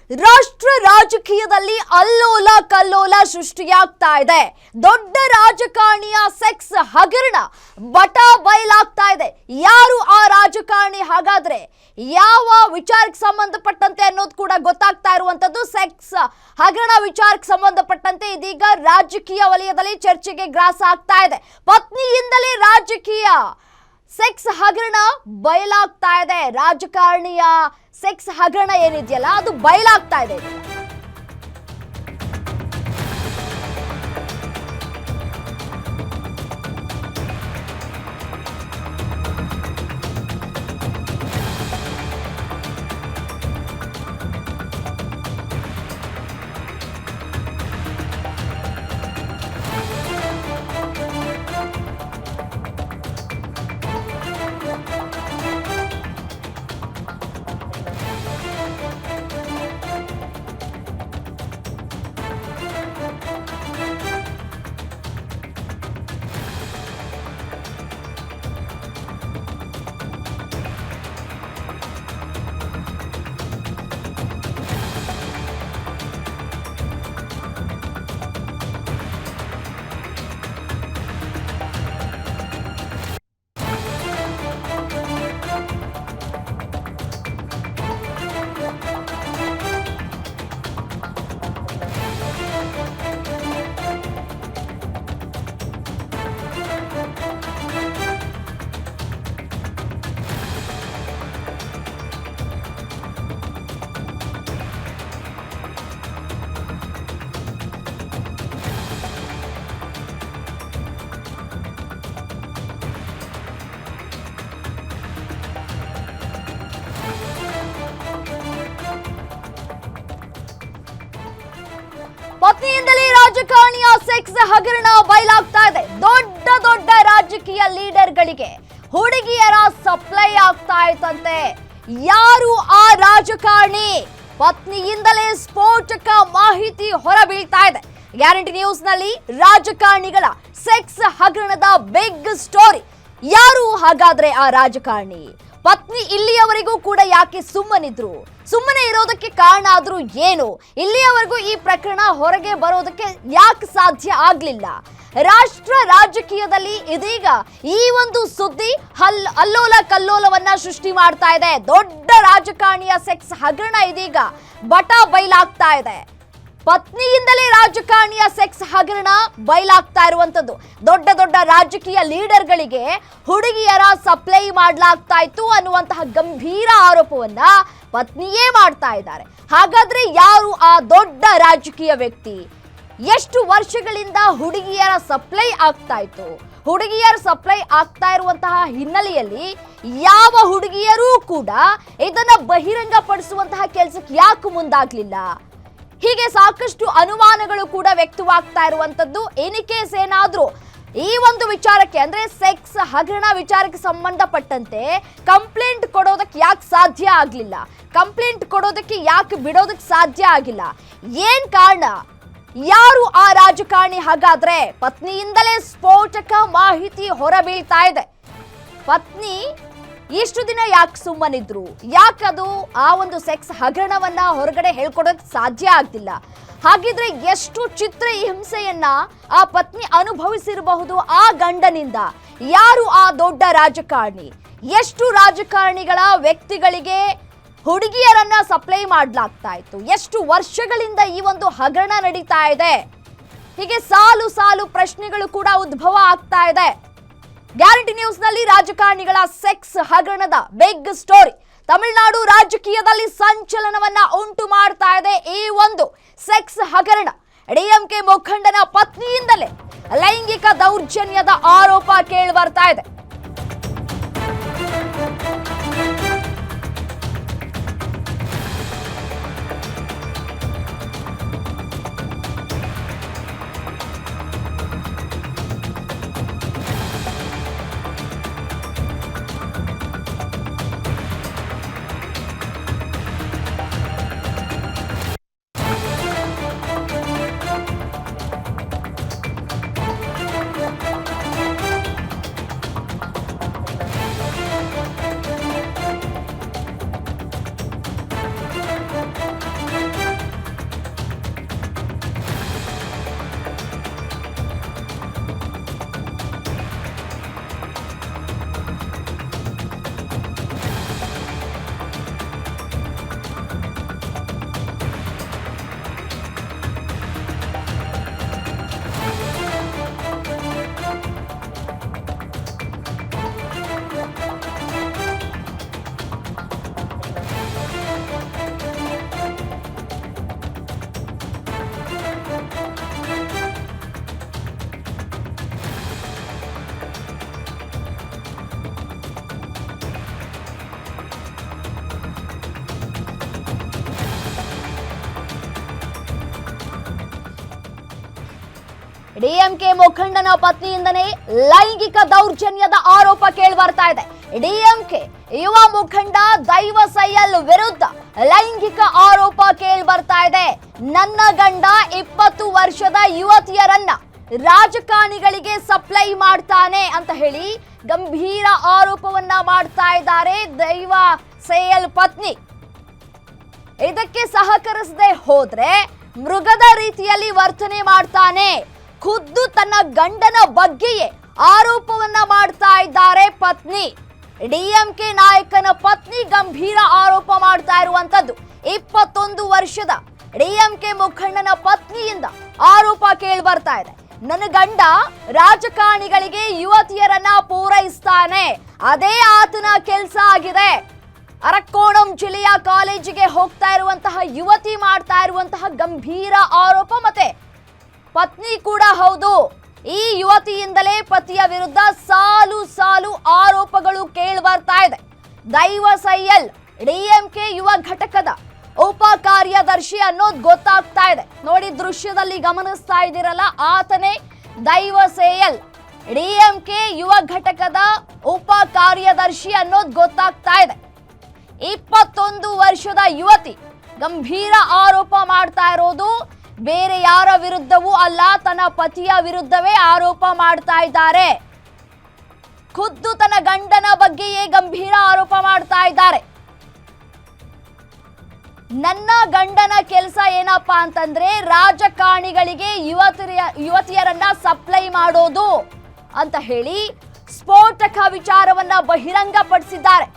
ರಾಷ್ಟ್ರ ರಾಜಕೀಯದಲ್ಲಿ ಅಲ್ಲೋಲ ಕಲ್ಲೋಲ ಸೃಷ್ಟಿಯಾಗ್ತಾ ಇದೆ. ದೊಡ್ಡ ರಾಜಕಾರಣಿಯ ಸೆಕ್ಸ್ ಹಗರಣ ಬಟ ಬಯಲಾಗ್ತಾ ಇದೆ. ಯಾರು ಆ ರಾಜಕಾರಣಿ, ಹಾಗಾದ್ರೆ ಯಾವ ವಿಚಾರಕ್ಕೆ ಸಂಬಂಧಪಟ್ಟಂತೆ ಅನ್ನೋದು ಕೂಡ ಗೊತ್ತಾಗ್ತಾ ಇರುವಂತದ್ದು. ಸೆಕ್ಸ್ ಹಗರಣ ವಿಚಾರಕ್ಕೆ ಸಂಬಂಧಪಟ್ಟಂತೆ ಇದೀಗ ರಾಜಕೀಯ ವಲಯದಲ್ಲಿ ಚರ್ಚೆಗೆ ಗ್ರಾಸ ಆಗ್ತಾ ಇದೆ. ಪತ್ನಿಯಿಂದಲೇ ರಾಜಕೀಯ ಸೆಕ್ಸ್ ಹಗರಣ ಬಯಲಾಗ್ತಾ ಇದೆ. ರಾಜಕಾರಣಿಯ ಸೆಕ್ಸ್ ಹಗರಣ ಏನಿದೆಯಲ್ಲ ಅದು ಬಯಲಾಗ್ತಾ ಇದೆ. ಪತ್ನಿಯಿಂದಲೇ ರಾಜಕಾರಣಿಯ ಸೆಕ್ಸ್ ಹಗರಣ ಬಯಲಾಗ್ತಾ ಇದೆ. ದೊಡ್ಡ ದೊಡ್ಡ ರಾಜಕೀಯ ಲೀಡರ್ಗಳಿಗೆ ಹುಡುಗಿಯರ ಸಪ್ಲೈ ಆಗ್ತಾ ಇತ್ತಂತೆ. ಯಾರು ಆ ರಾಜಕಾರಣಿ? ಪತ್ನಿಯಿಂದಲೇ ಸ್ಫೋಟಕ ಮಾಹಿತಿ ಹೊರಬೀಳ್ತಾ ಇದೆ. ಗ್ಯಾರಂಟಿ ನ್ಯೂಸ್ ನಲ್ಲಿ ರಾಜಕಾರಣಿಗಳ ಸೆಕ್ಸ್ ಹಗರಣದ ಬಿಗ್ ಸ್ಟೋರಿ. ಯಾರು ಹಾಗಾದ್ರೆ ಆ ರಾಜಕಾರಣಿ? ಪತ್ನಿ ಇಲ್ಲಿಯವರೆಗೂ ಕೂಡ ಯಾಕೆ ಸುಮ್ಮನಿದ್ರು? ಸುಮ್ಮನೆ ಇರೋದಕ್ಕೆ ಕಾರಣ ಆದ್ರೂ ಏನು? ಇಲ್ಲಿಯವರೆಗೂ ಈ ಪ್ರಕರಣ ಹೊರಗೆ ಬರೋದಕ್ಕೆ ಯಾಕೆ ಸಾಧ್ಯ ಆಗ್ಲಿಲ್ಲ? ರಾಷ್ಟ್ರ ರಾಜಕೀಯದಲ್ಲಿ ಇದೀಗ ಈ ಒಂದು ಸುದ್ದಿ ಅಲ್ಲೋಲ ಕಲ್ಲೋಲವನ್ನ ಸೃಷ್ಟಿ ಮಾಡ್ತಾ ಇದೆ. ದೊಡ್ಡ ರಾಜಕಾರಣಿಯ ಸೆಕ್ಸ್ ಹಗರಣ ಇದೀಗ ಬಟ ಬಯಲಾಗ್ತಾ ಇದೆ. ಪತ್ನಿಯಿಂದಲೇ ರಾಜಕಾರಣಿಯ ಸೆಕ್ಸ್ ಹಗರಣ ಬಯಲಾಗ್ತಾ ಇರುವಂತದ್ದು. ದೊಡ್ಡ ದೊಡ್ಡ ರಾಜಕೀಯ ಲೀಡರ್ಗಳಿಗೆ ಹುಡುಗಿಯರ ಸಪ್ಲೈ ಮಾಡಲಾಗ್ತಾ ಇತ್ತು ಅನ್ನುವಂತಹ ಗಂಭೀರ ಆರೋಪವನ್ನ ಪತ್ನಿಯೇ ಮಾಡ್ತಾ ಇದ್ದಾರೆ. ಹಾಗಾದ್ರೆ ಯಾರು ಆ ದೊಡ್ಡ ರಾಜಕೀಯ ವ್ಯಕ್ತಿ? ಎಷ್ಟು ವರ್ಷಗಳಿಂದ ಹುಡುಗಿಯರ ಸಪ್ಲೈ ಆಗ್ತಾ ಇತ್ತು? ಹುಡುಗಿಯರ ಸಪ್ಲೈ ಆಗ್ತಾ ಇರುವಂತಹ ಹಿನ್ನೆಲೆಯಲ್ಲಿ ಯಾವ ಹುಡುಗಿಯರೂ ಕೂಡ ಇದನ್ನ ಬಹಿರಂಗ ಪಡಿಸುವಂತಹ ಕೆಲಸಕ್ಕೆ ಯಾಕೆ ಮುಂದಾಗ್ಲಿಲ್ಲ? ಹೀಗೆ ಸಾಕಷ್ಟು ಅನುಮಾನಗಳು ಕೂಡ ವ್ಯಕ್ತವಾಗ್ತಾ ಇರುವಂತದ್ದು. ಎನಿ ಕೇಸ್ ಏನಾದ್ರೂ ಈ ಒಂದು ವಿಚಾರಕ್ಕೆ ಅಂದ್ರೆ ಸೆಕ್ಸ್ ಹಗರಣ ವಿಚಾರಕ್ಕೆ ಸಂಬಂಧಪಟ್ಟಂತೆ ಕಂಪ್ಲೇಂಟ್ ಕೊಡೋದಕ್ಕೆ ಯಾಕೆ ಸಾಧ್ಯ ಆಗ್ಲಿಲ್ಲ? ಕಂಪ್ಲೇಂಟ್ ಕೊಡೋದಕ್ಕೆ ಯಾಕೆ ಬಿಡೋದಕ್ಕೆ ಸಾಧ್ಯ ಆಗಿಲ್ಲ? ಏನ್ ಕಾರಣ? ಯಾರು ಆ ರಾಜಕಾರಣಿ? ಹಾಗಾದ್ರೆ ಪತ್ನಿಯಿಂದಲೇ ಸ್ಫೋಟಕ ಮಾಹಿತಿ ಹೊರಬೀಳ್ತಾ ಇದೆ. ಪತ್ನಿ ಇಷ್ಟು ದಿನ ಯಾಕೆ ಸುಮ್ಮನಿದ್ರು? ಯಾಕದು ಆ ಒಂದು ಸೆಕ್ಸ್ ಹಗರಣವನ್ನ ಹೊರಗಡೆ ಹೇಳ್ಕೊಡೋಕೆ ಸಾಧ್ಯ ಆಗ್ತಿಲ್ಲ? ಹಾಗಿದ್ರೆ ಎಷ್ಟು ಚಿತ್ರ ಹಿಂಸೆಯನ್ನ ಆ ಪತ್ನಿ ಅನುಭವಿಸಿರಬಹುದು ಆ ಗಂಡನಿಂದ? ಯಾರು ಆ ದೊಡ್ಡ ರಾಜಕಾರಣಿ? ಎಷ್ಟು ರಾಜಕಾರಣಿಗಳ ವ್ಯಕ್ತಿಗಳಿಗೆ ಹುಡುಗಿಯರನ್ನ ಸಪ್ಲೈ ಮಾಡ್ಲಾಗ್ತಾ ಇತ್ತು? ಎಷ್ಟು ವರ್ಷಗಳಿಂದ ಈ ಒಂದು ಹಗರಣ ನಡೀತಾ ಇದೆ? ಹೀಗೆ ಸಾಲು ಸಾಲು ಪ್ರಶ್ನೆಗಳು ಕೂಡ ಉದ್ಭವ ಆಗ್ತಾ ಇದೆ. ಗ್ಯಾರಂಟಿ ನ್ಯೂಸ್ ನಲ್ಲಿ ರಾಜಕಾರಣಿಗಳ ಸೆಕ್ಸ್ ಹಗರಣದ ಬಿಗ್ ಸ್ಟೋರಿ. ತಮಿಳುನಾಡು ರಾಜಕೀಯದಲ್ಲಿ ಸಂಚಲನವನ್ನ ಉಂಟು ಮಾಡ್ತಾ ಇದೆ ಈ ಒಂದು ಸೆಕ್ಸ್ ಹಗರಣ. ಡಿಎಂಕೆ ಮುಖಂಡನ ಪತ್ನಿಯಿಂದಲೇ ಲೈಂಗಿಕ ದೌರ್ಜನ್ಯದ ಆರೋಪ ಕೇಳಿ ಬರ್ತಾ ಇದೆ. ಡಿಎಂಕೆ ಮುಖಂಡನ ಪತ್ನಿಯಿಂದನೇ ಲೈಂಗಿಕ ದೌರ್ಜನ್ಯದ ಆರೋಪ ಕೇಳಿಬರ್ತಾ ಇದೆ. ಡಿಎಂಕೆ ಯುವ ಮುಖಂಡ ದೈವಸೈಯಲ್ ವಿರುದ್ಧ ಲೈಂಗಿಕ ಆರೋಪ ಕೇಳಿಬರ್ತಾ ಇದೆ. ನನ್ನ ಗಂಡ 20 ವರ್ಷದ ಯುವತಿಯರನ್ನ ರಾಜಕಾರಣಿಗಳಿಗೆ ಸಪ್ಲೈ ಮಾಡ್ತಾನೆ ಅಂತ ಹೇಳಿ ಗಂಭೀರ ಆರೋಪವನ್ನ ಮಾಡ್ತಾ ಇದ್ದಾರೆ ದೈವ ಸೇಯಲ್ ಪತ್ನಿ. ಇದಕ್ಕೆ ಸಹಕರಿಸದೆ ಹೋದ್ರೆ ಮೃಗದ ರೀತಿಯಲ್ಲಿ ವರ್ತನೆ ಮಾಡ್ತಾನೆ. ಖುದ್ದು ತನ್ನ ಗಂಡನ ಬಗ್ಗೆಯೇ ಆರೋಪವನ್ನ ಮಾಡ್ತಾ ಇದ್ದಾರೆ ಪತ್ನಿ. ಡಿಎಂಕೆ ನಾಯಕನ ಪತ್ನಿ ಗಂಭೀರ ಆರೋಪ ಮಾಡ್ತಾ ಇರುವಂತದ್ದು. 21 ವರ್ಷದ ಡಿಎಂಕೆ ಮುಖಂಡನ ಪತ್ನಿಯಿಂದ ಆರೋಪ ಕೇಳಿ ಬರ್ತಾ ಇದೆ. ನನ್ನ ಗಂಡ ರಾಜಕಾರಣಿಗಳಿಗೆ ಯುವತಿಯರನ್ನ ಪೂರೈಸ್ತಾನೆ, ಅದೇ ಆತನ ಕೆಲಸ ಆಗಿದೆ. ಅರಕ್ಕೋಣಂ ಜಿಲ್ಲೆಯ ಕಾಲೇಜಿಗೆ ಹೋಗ್ತಾ ಇರುವಂತಹ ಯುವತಿ ಮಾಡ್ತಾ ಇರುವಂತಹ ಗಂಭೀರ ಆರೋಪ. ಮತ್ತೆ ಪತ್ನಿ ಕೂಡ ಹೌದು. ಈ ಯುವತಿಯಿಂದಲೇ ಪತಿಯ ವಿರುದ್ಧ ಸಾಲು ಸಾಲು ಆರೋಪಗಳು ಕೇಳಿ ಬರ್ತಾ ಇದೆ. ದೈವಸೈಯಲ್ ಡಿಎಂಕೆ ಯುವ ಘಟಕದ ಉಪ ಕಾರ್ಯದರ್ಶಿ ಅನ್ನೋದು ಗೊತ್ತಾಗ್ತಾ ಇದೆ. ನೋಡಿ, ದೃಶ್ಯದಲ್ಲಿ ಗಮನಿಸ್ತಾ ಇದ್ದೀರಲ್ಲ, ಆತನೇ ದೈವಸೇಯಲ್ ಡಿಎಂಕೆ ಯುವ ಘಟಕದ ಉಪ ಕಾರ್ಯದರ್ಶಿ ಅನ್ನೋದು ಗೊತ್ತಾಗ್ತಾ ಇದೆ. 21 ವರ್ಷದ ಯುವತಿ ಗಂಭೀರ ಆರೋಪ ಮಾಡ್ತಾ ಇರೋದು ಬೇರೆ ಯಾರ ವಿರುದ್ಧವೂ ಅಲ್ಲ, ತನ್ನ ಪತಿಯ ವಿರುದ್ಧವೇ ಆರೋಪ ಮಾಡ್ತಾ ಇದ್ದಾರೆ. ಖುದ್ದು ತನ್ನ ಗಂಡನ ಬಗ್ಗೆಯೇ ಗಂಭೀರ ಆರೋಪ ಮಾಡ್ತಾ ಇದ್ದಾರೆ. ನನ್ನ ಗಂಡನ ಕೆಲಸ ಏನಪ್ಪಾ ಅಂತಂದ್ರೆ ರಾಜಕಾರಣಿಗಳಿಗೆ ಯುವತಿಯರನ್ನ ಸಪ್ಲೈ ಮಾಡೋದು ಅಂತ ಹೇಳಿ ಸ್ಫೋಟಕ ವಿಚಾರವನ್ನ ಬಹಿರಂಗಪಡಿಸಿದ್ದಾರೆ.